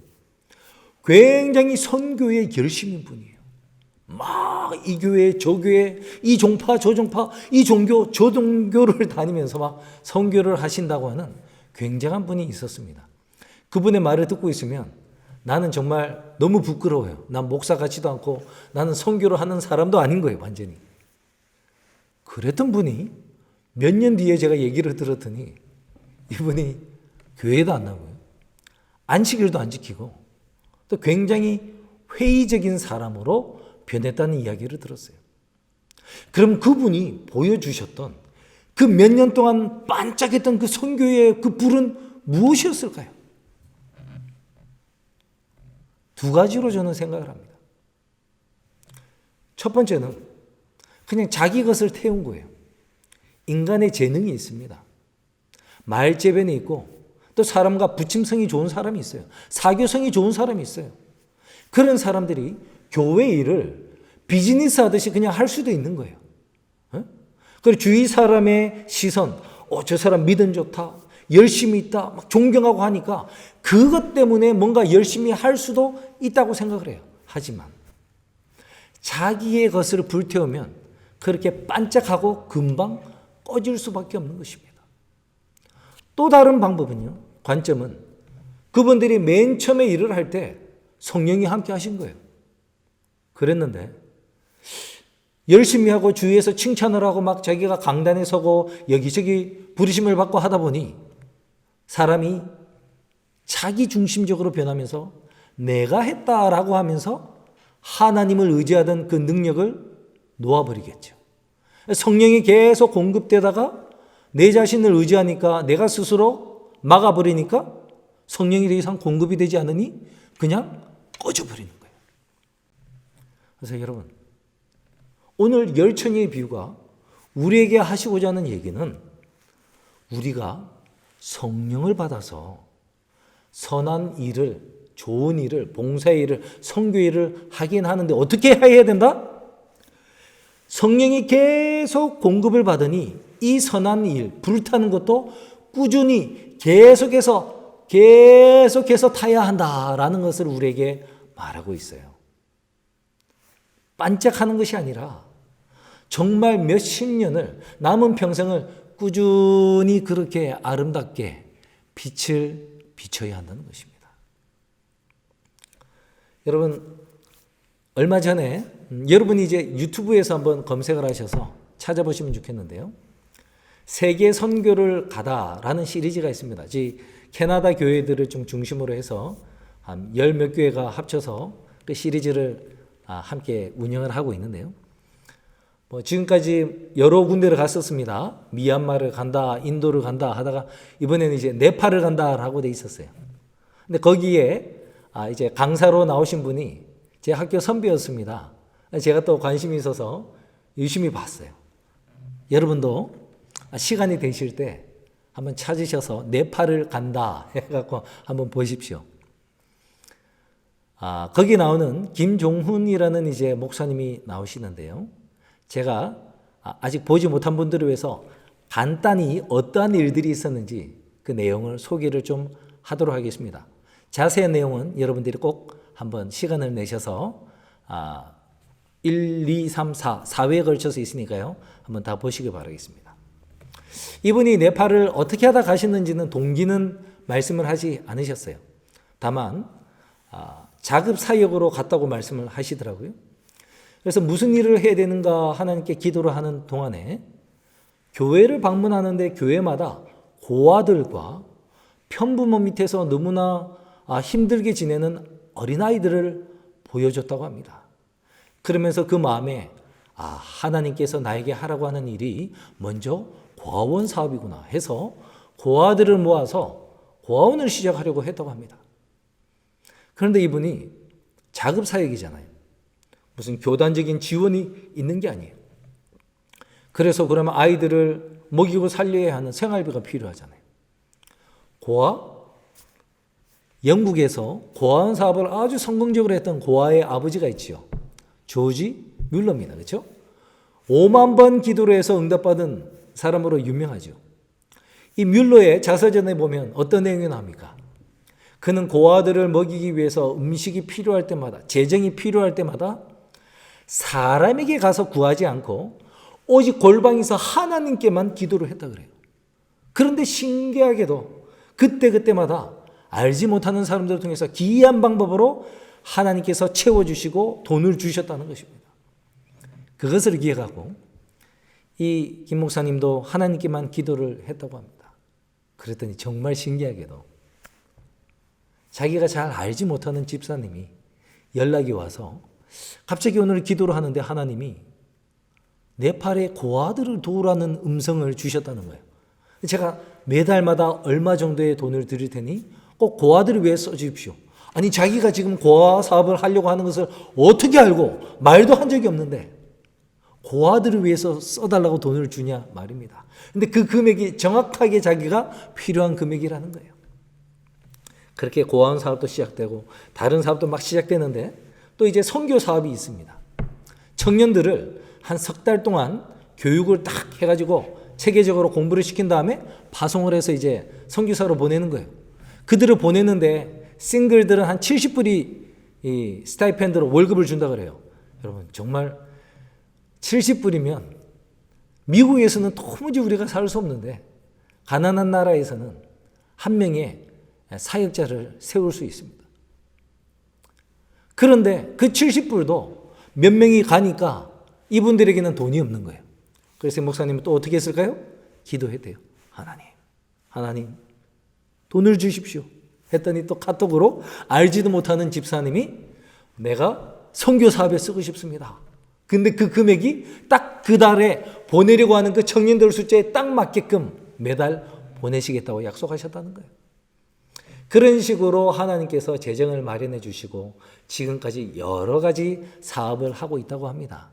굉장히 선교에 열심인 분이에요. 막 이 교회 저 교회 이 종파 저 종파 이 종교 저 종교를 다니면서 막 선교를 하신다고 하는 굉장한 분이 있었습니다. 그분의 말을 듣고 있으면 나는 정말 너무 부끄러워요. 난 목사 같지도 않고 나는 선교를 하는 사람도 아닌 거예요. 완전히. 그랬던 분이 몇 년 뒤에 제가 얘기를 들었더니 이분이 교회도 안 나고요. 안식일도 안 지키고 또 굉장히 회의적인 사람으로 변했다는 이야기를 들었어요. 그럼 그분이 보여주셨던 그 몇 년 동안 반짝했던 그 선교의 그 불은 무엇이었을까요? 두 가지로 저는 생각을 합니다. 첫 번째는 그냥 자기 것을 태운 거예요. 인간의 재능이 있습니다. 말재변이 있고 또 사람과 부침성이 좋은 사람이 있어요. 사교성이 좋은 사람이 있어요. 그런 사람들이 교회 일을 비즈니스 하듯이 그냥 할 수도 있는 거예요. 그리고 주위 사람의 시선, 저 사람 믿음 좋다, 열심히 있다, 막 존경하고 하니까 그것 때문에 뭔가 열심히 할 수도 있다고 생각을 해요. 하지만 자기의 것을 불태우면 그렇게 반짝하고 금방 꺼질 수밖에 없는 것입니다. 또 다른 방법은요, 관점은 그분들이 맨 처음에 일을 할 때 성령이 함께 하신 거예요. 그랬는데 열심히 하고 주위에서 칭찬을 하고 막 자기가 강단에 서고 여기저기 부르심을 받고 하다 보니 사람이 자기 중심적으로 변하면서 내가 했다라고 하면서 하나님을 의지하던 그 능력을 놓아버리겠죠. 성령이 계속 공급되다가 내 자신을 의지하니까 내가 스스로 막아버리니까 성령이 더 이상 공급이 되지 않으니 그냥 꺼져버리는 거예요. 그래서 여러분, 오늘 열천의 비유가 우리에게 하시고자 하는 얘기는 우리가 성령을 받아서 선한 일을, 좋은 일을, 봉사의 일을, 선교의 일을 하긴 하는데 어떻게 해야 된다? 성령이 계속 공급을 받으니 이 선한 일, 불타는 것도 꾸준히 계속해서 타야 한다라는 것을 우리에게 말하고 있어요. 반짝하는 것이 아니라 정말 몇십 년을, 남은 평생을 꾸준히 그렇게 아름답게 빛을 비춰야 한다는 것입니다. 여러분, 얼마 전에 여러분이 이제 유튜브에서 한번 검색을 하셔서 찾아보시면 좋겠는데요. 세계 선교를 가다라는 시리즈가 있습니다. 캐나다 교회들을 좀 중심으로 해서 한 열 몇 교회가 합쳐서 그 시리즈를 함께 운영을 하고 있는데요. 지금까지 여러 군데를 갔었습니다. 미얀마를 간다, 인도를 간다 하다가 이번에는 이제 네팔을 간다라고 돼 있었어요. 근데 거기에 이제 강사로 나오신 분이 제 학교 선배였습니다. 제가 또 관심이 있어서 열심히 봤어요. 여러분도 시간이 되실 때 한번 찾으셔서 네팔을 간다 해갖고 한번 보십시오. 거기 나오는 김종훈이라는 이제 목사님이 나오시는데요. 제가 아직 보지 못한 분들을 위해서 간단히 어떠한 일들이 있었는지 그 내용을 소개를 좀 하도록 하겠습니다. 자세한 내용은 여러분들이 꼭 한번 시간을 내셔서 1, 2, 3, 4회에 걸쳐서 있으니까요. 한번 다 보시기 바라겠습니다. 이분이 네팔을 어떻게 하다 가셨는지는 동기는 말씀을 하지 않으셨어요. 다만 자급 사역으로 갔다고 말씀을 하시더라고요. 그래서 무슨 일을 해야 되는가 하나님께 기도를 하는 동안에 교회를 방문하는데 교회마다 고아들과 편부모 밑에서 너무나 힘들게 지내는 어린아이들을 보여줬다고 합니다. 그러면서 그 마음에 하나님께서 나에게 하라고 하는 일이 먼저 고아원 사업이구나 해서 고아들을 모아서 고아원을 시작하려고 했다고 합니다. 그런데 이분이 자급사역이잖아요. 무슨 교단적인 지원이 있는 게 아니에요. 그래서 그러면 아이들을 먹이고 살려야 하는 생활비가 필요하잖아요. 영국에서 고아원 사업을 아주 성공적으로 했던 고아의 아버지가 있지요. 조지 뮬러입니다. 그렇죠? 5만 번 기도를 해서 응답받은 사람으로 유명하죠. 이 뮬러의 자서전에 보면 어떤 내용이 나옵니까? 그는 고아들을 먹이기 위해서 음식이 필요할 때마다, 재정이 필요할 때마다 사람에게 가서 구하지 않고 오직 골방에서 하나님께만 기도를 했다 그래요. 그런데 신기하게도 그때마다 알지 못하는 사람들을 통해서 기이한 방법으로 하나님께서 채워주시고 돈을 주셨다는 것입니다. 그것을 기억하고 이 김 목사님도 하나님께만 기도를 했다고 합니다. 그랬더니 정말 신기하게도 자기가 잘 알지 못하는 집사님이 연락이 와서 갑자기 오늘 기도를 하는데 하나님이 네팔의 고아들을 도우라는 음성을 주셨다는 거예요. 제가 매달마다 얼마 정도의 돈을 드릴 테니 꼭 고아들을 위해 써주십시오. 아니 자기가 지금 고아 사업을 하려고 하는 것을 어떻게 알고 말도 한 적이 없는데 고아들을 위해서 써달라고 돈을 주냐 말입니다. 근데 그 금액이 정확하게 자기가 필요한 금액이라는 거예요. 그렇게 고아원 사업도 시작되고 다른 사업도 막 시작되는데 또 이제 선교 사업이 있습니다. 청년들을 한 석 달 동안 교육을 딱 해가지고 체계적으로 공부를 시킨 다음에 파송을 해서 이제 선교사로 보내는 거예요. 그들을 보내는데 싱글들은 한 70불이 이 스타이펜드로 월급을 준다 그래요. 여러분 정말 70불이면 미국에서는 도무지 우리가 살 수 없는데 가난한 나라에서는 한 명의 사역자를 세울 수 있습니다. 그런데 그 70불도 몇 명이 가니까 이분들에게는 돈이 없는 거예요. 그래서 목사님은 또 어떻게 했을까요? 기도했대요. 하나님 돈을 주십시오. 했더니 또 카톡으로 알지도 못하는 집사님이 내가 선교 사업에 쓰고 싶습니다. 근데 그 금액이 딱 그 달에 보내려고 하는 그 청년들 숫자에 딱 맞게끔 매달 보내시겠다고 약속하셨다는 거예요. 그런 식으로 하나님께서 재정을 마련해 주시고 지금까지 여러 가지 사업을 하고 있다고 합니다.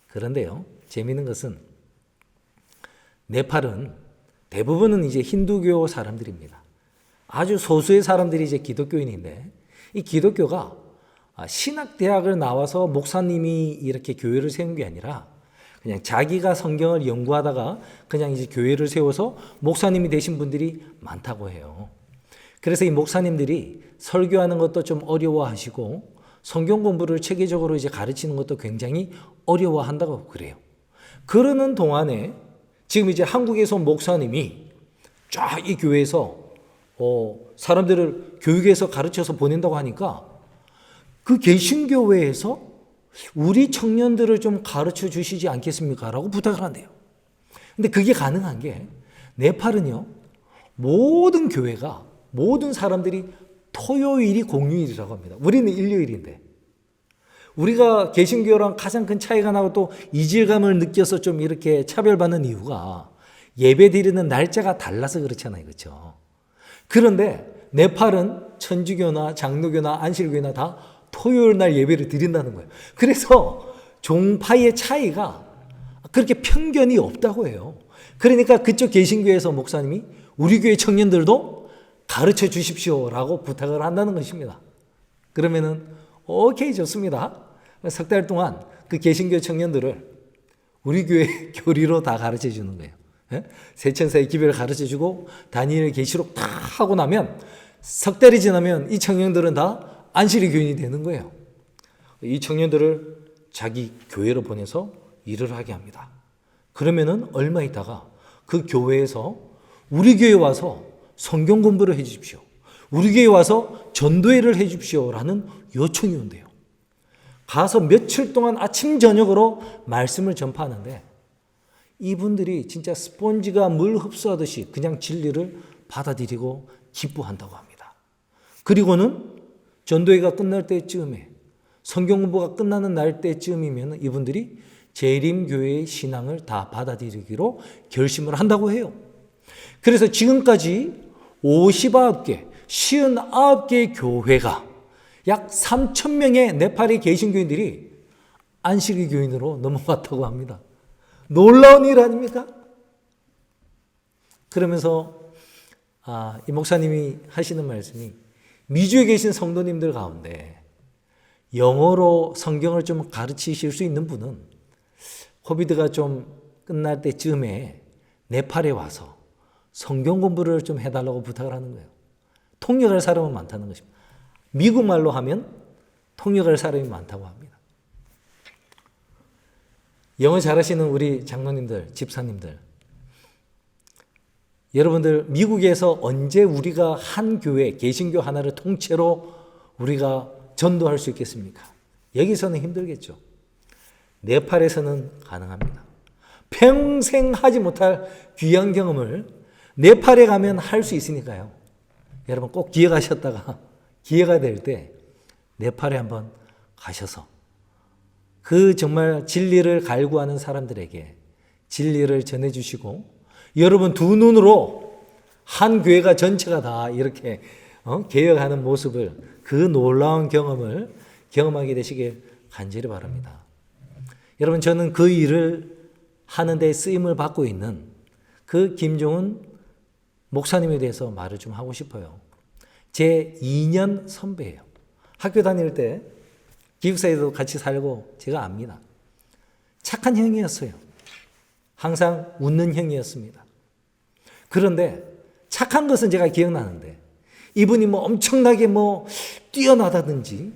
그런데요, 재미있는 것은 네팔은 대부분은 이제 힌두교 사람들입니다. 아주 소수의 사람들이 이제 기독교인인데 이 기독교가 신학대학을 나와서 목사님이 이렇게 교회를 세운 게 아니라 그냥 자기가 성경을 연구하다가 그냥 이제 교회를 세워서 목사님이 되신 분들이 많다고 해요. 그래서 이 목사님들이 설교하는 것도 좀 어려워하시고 성경 공부를 체계적으로 이제 가르치는 것도 굉장히 어려워한다고 그래요. 그러는 동안에 지금 이제 한국에서 목사님이 쫙 이 교회에서 사람들을 교육에서 가르쳐서 보낸다고 하니까 그 개신교회에서 우리 청년들을 좀 가르쳐 주시지 않겠습니까? 라고 부탁을 한대요. 근데 그게 가능한 게 네팔은요, 모든 교회가 모든 사람들이 토요일이 공휴일이라고 합니다. 우리는 일요일인데 우리가 개신교랑 가장 큰 차이가 나고 또 이질감을 느껴서 좀 이렇게 차별받는 이유가 예배 드리는 날짜가 달라서 그렇잖아요. 그렇죠? 그런데 네팔은 천주교나 장로교나 안식교나 다 토요일 날 예배를 드린다는 거예요. 그래서 종파의 차이가 그렇게 편견이 없다고 해요. 그러니까 그쪽 개신교에서 목사님이 우리 교회 청년들도 가르쳐 주십시오라고 부탁을 한다는 것입니다. 그러면은 오케이 좋습니다. 석 달 동안 그 개신교 청년들을 우리 교회 교리로 다 가르쳐 주는 거예요. 세천사의 기별을 가르쳐 주고 다니엘 계시록 다 하고 나면 석 달이 지나면 이 청년들은 다 안식일 교인이 되는 거예요. 이 청년들을 자기 교회로 보내서 일을 하게 합니다. 그러면은 얼마 있다가 그 교회에서 우리 교회에 와서 성경 공부를 해 주십시오. 우리 교회에 와서 전도회를 해 주십시오라는 요청이 온대요. 가서 며칠 동안 아침 저녁으로 말씀을 전파하는데 이분들이 진짜 스폰지가 물 흡수하듯이 그냥 진리를 받아들이고 기뻐한다고 합니다. 그리고는 전도회가 끝날 때쯤에 성경 공부가 끝나는 날 때쯤이면 이분들이 재림교회의 신앙을 다 받아들이기로 결심을 한다고 해요. 그래서 지금까지 59개, 59개의 교회가 약 3,000명의 네팔의 개신교인들이 안식일 교인으로 넘어갔다고 합니다. 놀라운 일 아닙니까? 그러면서 이 목사님이 하시는 말씀이 미주에 계신 성도님들 가운데 영어로 성경을 좀 가르치실 수 있는 분은 코비드가 좀 끝날 때쯤에 네팔에 와서 성경 공부를 좀 해달라고 부탁을 하는 거예요. 통역할 사람은 많다는 것입니다. 미국 말로 하면 통역할 사람이 많다고 합니다. 영어 잘하시는 우리 장로님들, 집사님들, 여러분들 미국에서 언제 우리가 한 교회, 개신교 하나를 통째로 우리가 전도할 수 있겠습니까? 여기서는 힘들겠죠. 네팔에서는 가능합니다. 평생 하지 못할 귀한 경험을 네팔에 가면 할 수 있으니까요. 여러분 꼭 기억하셨다가 기회가 될 때 네팔에 한번 가셔서 그 정말 진리를 갈구하는 사람들에게 진리를 전해주시고 여러분 두 눈으로 한 교회가 전체가 다 이렇게 개혁하는 모습을 그 놀라운 경험을 경험하게 되시길 간절히 바랍니다. 여러분 저는 그 일을 하는 데 쓰임을 받고 있는 그 김종훈 목사님에 대해서 말을 좀 하고 싶어요. 제 2년 선배예요. 학교 다닐 때 기숙사에도 같이 살고 제가 압니다. 착한 형이었어요. 항상 웃는 형이었습니다. 그런데 착한 것은 제가 기억나는데 이분이 뭐 엄청나게 뭐 뛰어나다든지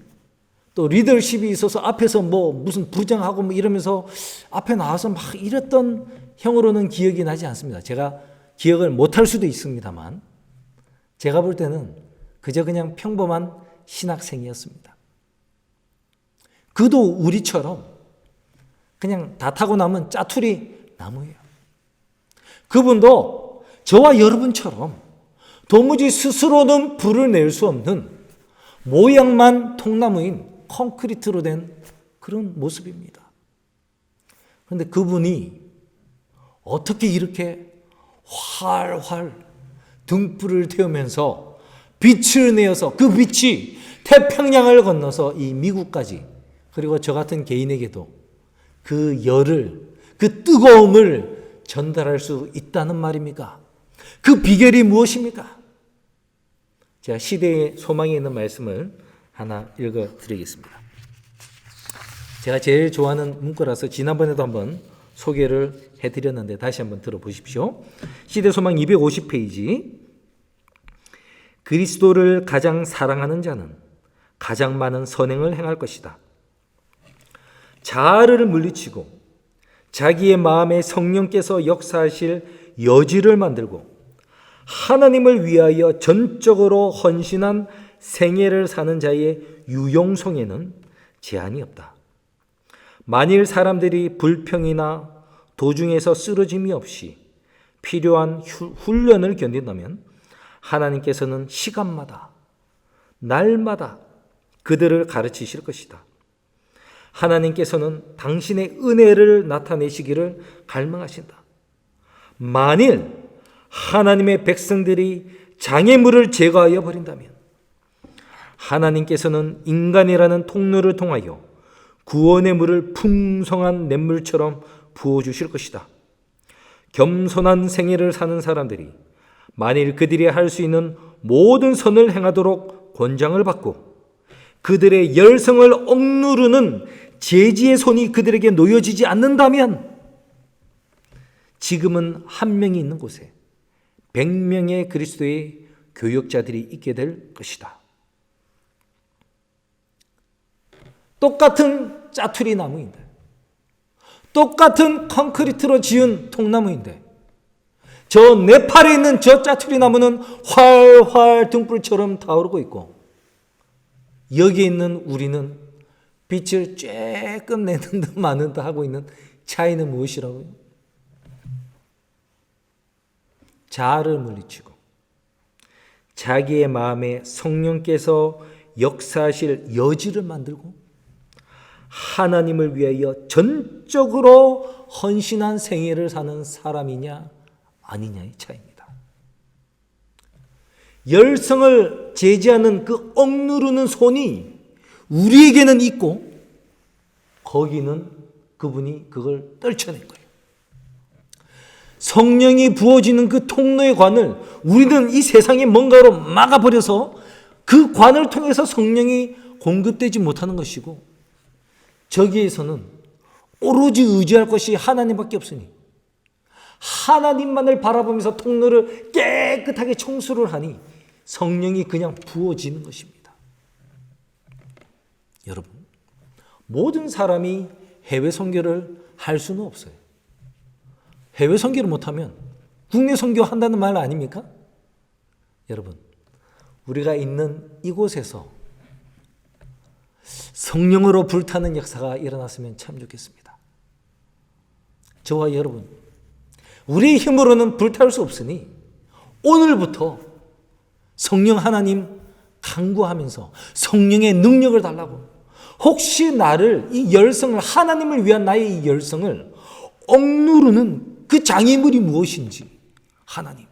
또 리더십이 있어서 앞에서 뭐 무슨 부장하고 뭐 이러면서 앞에 나와서 막 이랬던 형으로는 기억이 나지 않습니다. 제가 기억을 못할 수도 있습니다만 제가 볼 때는 그저 그냥 평범한 신학생이었습니다. 그도 우리처럼 그냥 다 타고 남은 짜투리 나무예요. 그분도 저와 여러분처럼 도무지 스스로는 불을 낼 수 없는 모양만 통나무인 콘크리트로 된 그런 모습입니다. 그런데 그분이 어떻게 이렇게 활활 등불을 태우면서 빛을 내어서 그 빛이 태평양을 건너서 이 미국까지 그리고 저 같은 개인에게도 그 열을 그 뜨거움을 전달할 수 있다는 말입니까? 그 비결이 무엇입니까? 제가 시대의 소망에 있는 말씀을 하나 읽어드리겠습니다. 제가 제일 좋아하는 문구라서 지난번에도 한번 소개를 해드렸는데 다시 한번 들어보십시오. 시대 소망 250페이지. 그리스도를 가장 사랑하는 자는 가장 많은 선행을 행할 것이다. 자아를 물리치고 자기의 마음에 성령께서 역사하실 여지를 만들고 하나님을 위하여 전적으로 헌신한 생애를 사는 자의 유용성에는 제한이 없다. 만일 사람들이 불평이나 도중에서 쓰러짐이 없이 필요한 훈련을 견딘다면 하나님께서는 시간마다 날마다 그들을 가르치실 것이다. 하나님께서는 당신의 은혜를 나타내시기를 갈망하신다. 만일 하나님의 백성들이 장애물을 제거하여 버린다면 하나님께서는 인간이라는 통로를 통하여 구원의 물을 풍성한 냇물처럼 부어주실 것이다. 겸손한 생애를 사는 사람들이 만일 그들이 할 수 있는 모든 선을 행하도록 권장을 받고 그들의 열성을 억누르는 제지의 손이 그들에게 놓여지지 않는다면 지금은 한 명이 있는 곳에 100명의 그리스도의 교역자들이 있게 될 것이다. 똑같은 짜투리 나무인데 똑같은 콘크리트로 지은 통나무인데 저 네팔에 있는 저 짜투리 나무는 활활 등불처럼 타오르고 있고 여기에 있는 우리는 빛을 쬐끔 내는 듯 마는 듯 하고 있는 차이는 무엇이라고요? 자아를 물리치고 자기의 마음에 성령께서 역사하실 여지를 만들고 하나님을 위하여 전적으로 헌신한 생애를 사는 사람이냐 아니냐의 차이입니다. 열성을 제지하는 그 억누르는 손이 우리에게는 있고 거기는 그분이 그걸 떨쳐낸 거예요. 성령이 부어지는 그 통로의 관을 우리는 이 세상의 뭔가로 막아버려서 그 관을 통해서 성령이 공급되지 못하는 것이고 저기에서는 오로지 의지할 것이 하나님밖에 없으니 하나님만을 바라보면서 통로를 깨끗하게 청소를 하니 성령이 그냥 부어지는 것입니다. 여러분, 모든 사람이 해외 선교를 할 수는 없어요. 해외 선교를 못하면 국내 선교 한다는 말 아닙니까? 여러분, 우리가 있는 이곳에서 성령으로 불타는 역사가 일어났으면 참 좋겠습니다. 저와 여러분, 우리의 힘으로는 불탈 수 없으니 오늘부터 성령 하나님 간구하면서 성령의 능력을 달라고, 혹시 나를, 이 열성을, 하나님을 위한 나의 이 열성을 억누르는 그 장애물이 무엇인지, 하나님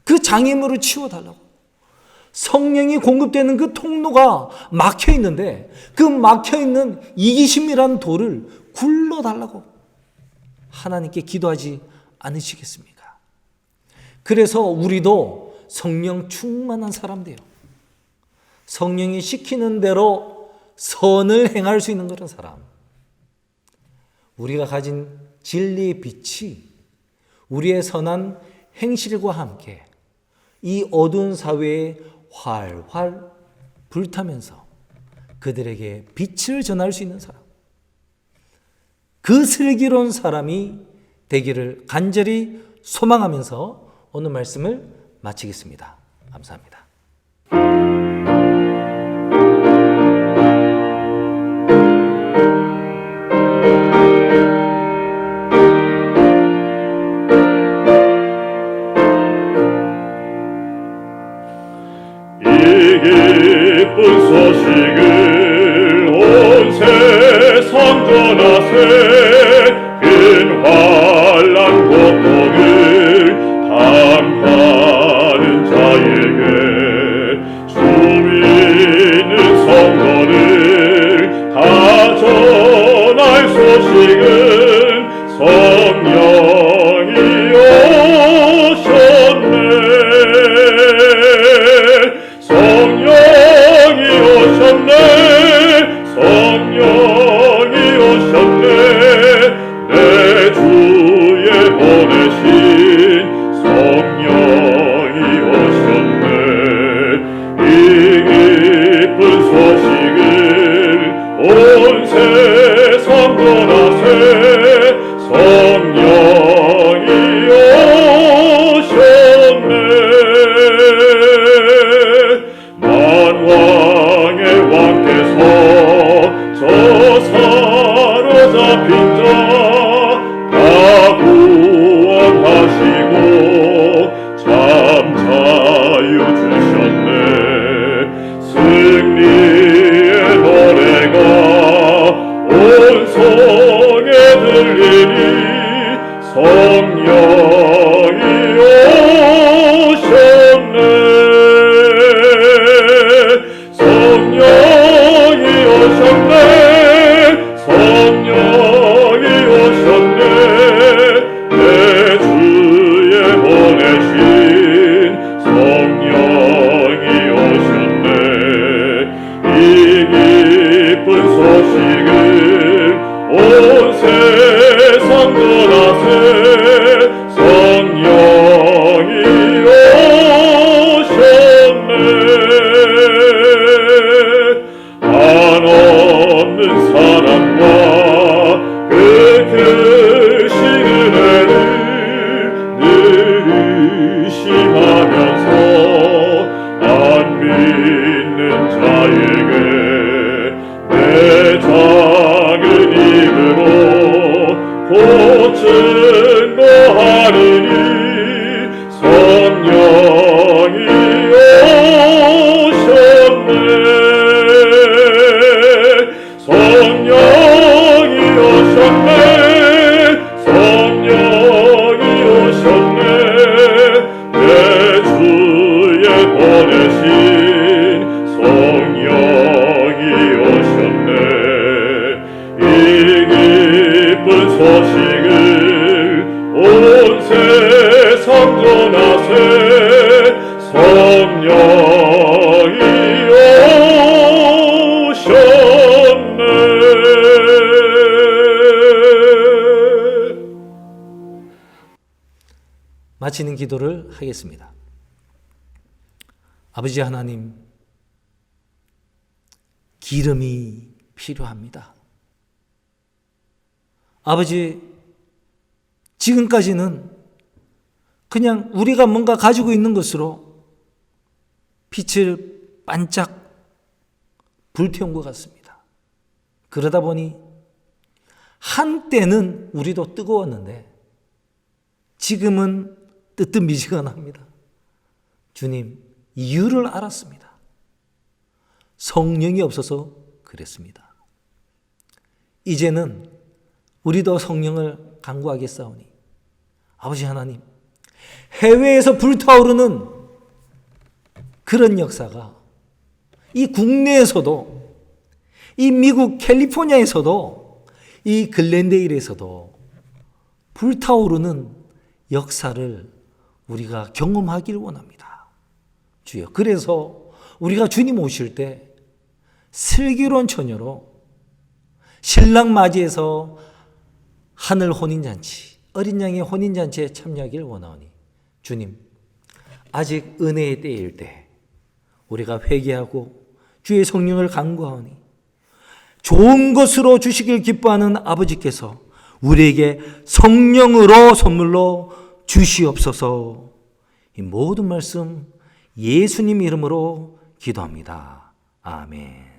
그 장애물을 치워달라고, 성령이 공급되는 그 통로가 막혀 있는데 그 막혀 있는 이기심이라는 돌을 굴러달라고 하나님께 기도하지 않으시겠습니까? 그래서 우리도 성령 충만한 사람 돼요. 성령이 시키는 대로 선을 행할 수 있는 그런 사람. 우리가 가진 진리의 빛이 우리의 선한 행실과 함께 이 어두운 사회에 활활 불타면서 그들에게 빛을 전할 수 있는 사람, 그 슬기로운 사람이 되기를 간절히 소망하면서 오늘 말씀을 마치겠습니다. 감사합니다. 기쁜 소식을 온 세상 전하세. 큰 환난 고통을 당하는 자에게 주 믿는 성도를 다 전할 소식은 성령이 오셨네. 성령이 오셨네. 성령이 오셨네. 내 주에 보내신 성령이 오셨네. 이 기쁜 소식을 온 세상 전하세. 성령이 오셨네. 만왕의 왕께서 저 사로잡힌 자 다 구원하시고 참 자유 주셨네. 승리의 노래가 온 성에 들리니 성령이 오셨네. 성령이 오셨네. 성령이 오셨네. 내 주에 보내신 성령이 오셨네. 이 기쁜 소식을 온 세상 전하세. 성령이 오셨네. 한없는 사랑과 그 크신 은혜를 늘 의심하면서 안 믿는 자에게 내 작은 입으로 곧 증거하리니 성령이 오셨네. 성령이 오셨네. 성령이 오셨네. 내 주에 보내신 성령이 오셨네. 이 기쁜 소식을 온 세상 전하세. 성령이 오셨네. 마치는 기도를 하겠습니다. 아버지 하나님, 기름이 필요합니다. 아버지, 지금까지는 그냥 우리가 뭔가 가지고 있는 것으로 빛을 반짝 불태운 것 같습니다. 그러다 보니 한때는 우리도 뜨거웠는데 지금은 뜨뜻미지근합니다. 주님, 이유를 알았습니다. 성령이 없어서 그랬습니다. 이제는 우리도 성령을 간구하겠사오니 아버지 하나님, 해외에서 불타오르는 그런 역사가 이 국내에서도, 이 미국 캘리포니아에서도, 이 글렌데일에서도 불타오르는 역사를 우리가 경험하기를 원합니다. 주여, 그래서 우리가 주님 오실 때 슬기로운 처녀로 신랑 맞이해서 하늘 혼인잔치, 어린 양의 혼인잔치에 참여하기를 원하오니 주님, 아직 은혜의 때일 때 우리가 회개하고 주의 성령을 간구하오니 좋은 것으로 주시길 기뻐하는 아버지께서 우리에게 성령으로 선물로 주시옵소서. 이 모든 말씀 예수님 이름으로 기도합니다. 아멘.